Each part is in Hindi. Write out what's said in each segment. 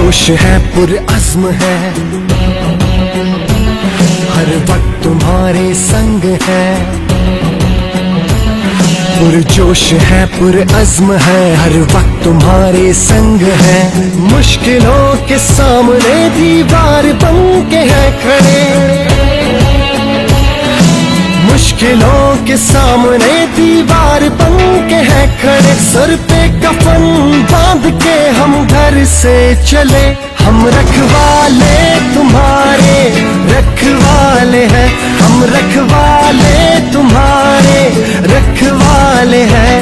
जोश है पुरअज़्म है, हर वक्त तुम्हारे संग है। पुरजोश है पुरअज़्म है, हर वक्त तुम्हारे संग है। मुश्किलों के सामने दीवार बन के है खड़े, मुश्किलों के सामने दीवार बन के है खड़े। सर पे कफन बांध के हम घर से चले, हम रखवाले तुम्हारे रखवाले हैं, हम रखवाले तुम्हारे रखवाले हैं।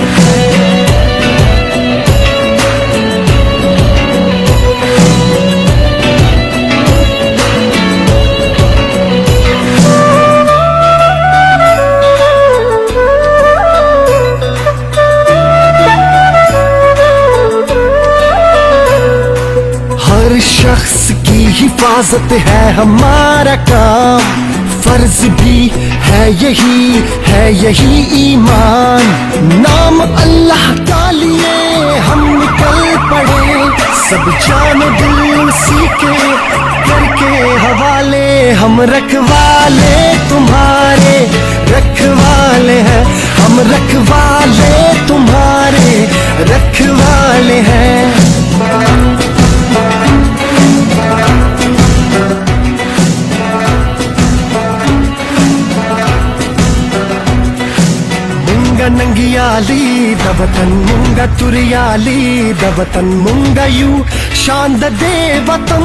हर शख्स की हिफाजत है हमारा काम, फर्ज भी है यही ईमान। नाम अल्लाह का लिए हम निकल पड़े, सब जान दिल उसी के करके हवाले। हम रखवाले तुम्हारे रखवाले हैं, हम रखवाले तुम्हारे रखवाले हैं। नंगियाली दबतन मुंगा तुरियाली दबतन मुंगा यू शांद दे वतन।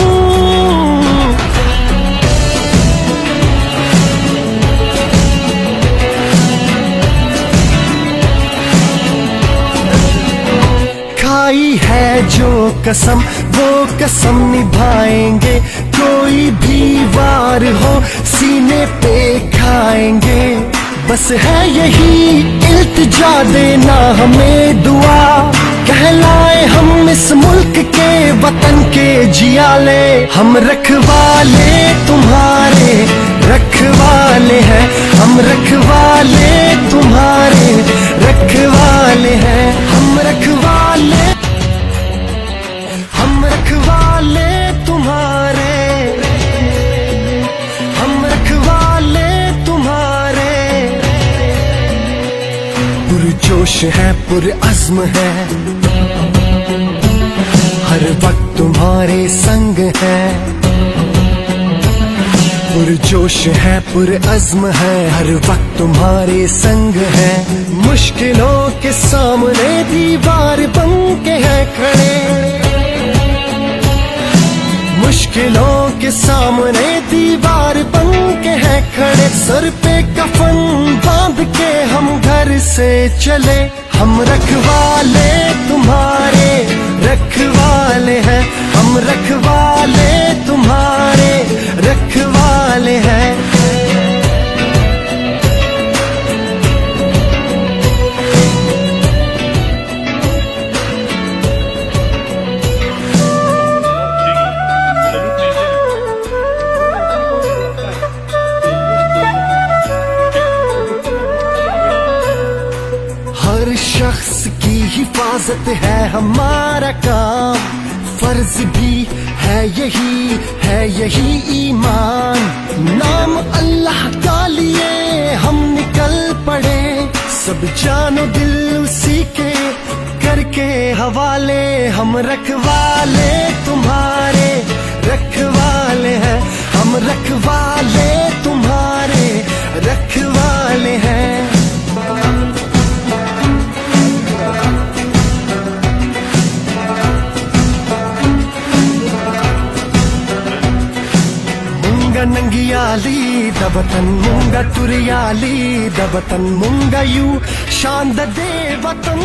खाई है जो कसम वो कसम निभाएंगे, कोई भी वार हो सीने पे खाएंगे। बस है यही इल्तिजा देना हमें दुआ, कहलाए हम इस मुल्क के वतन के जियाले। हम रखवाले तुम्हारे रखवाले हैं, हम रखवाले तुम्हारे रखवाले हैं। हम रखवाले तुम्हारे, हम रखवाले तुम्हारे। पुरजोश है पुरअज़्म है, हर वक्त तुम्हारे संग है। पुरजोश है पुरअज़्म है, हर वक्त तुम्हारे संग है। मुश्किलों के सामने दीवार बन के है खड़े, मुश्किलों के सामने दीवार बन के है खड़े। सर पे कफन बांध के हम घर से चले, हम रखवाले तुम्हारे रखवाले हैं, हम रखवाले तुम्हारे रखवाले हैं। हर शख्स की हिफाजत है हमारा काम, फर्ज भी है यही ईमान। नाम अल्लाह का लिए हम निकल पड़े, सब जानो दिल उसी के करके हवाले। हम रखवाले तुम्हारे रखवाले हैं, हम रखवाले तुम्हारे रखवाले हैं। नंगियाली दबतन मुंगा तुरियाली दबतन मुंगा यू शांद दे वतन।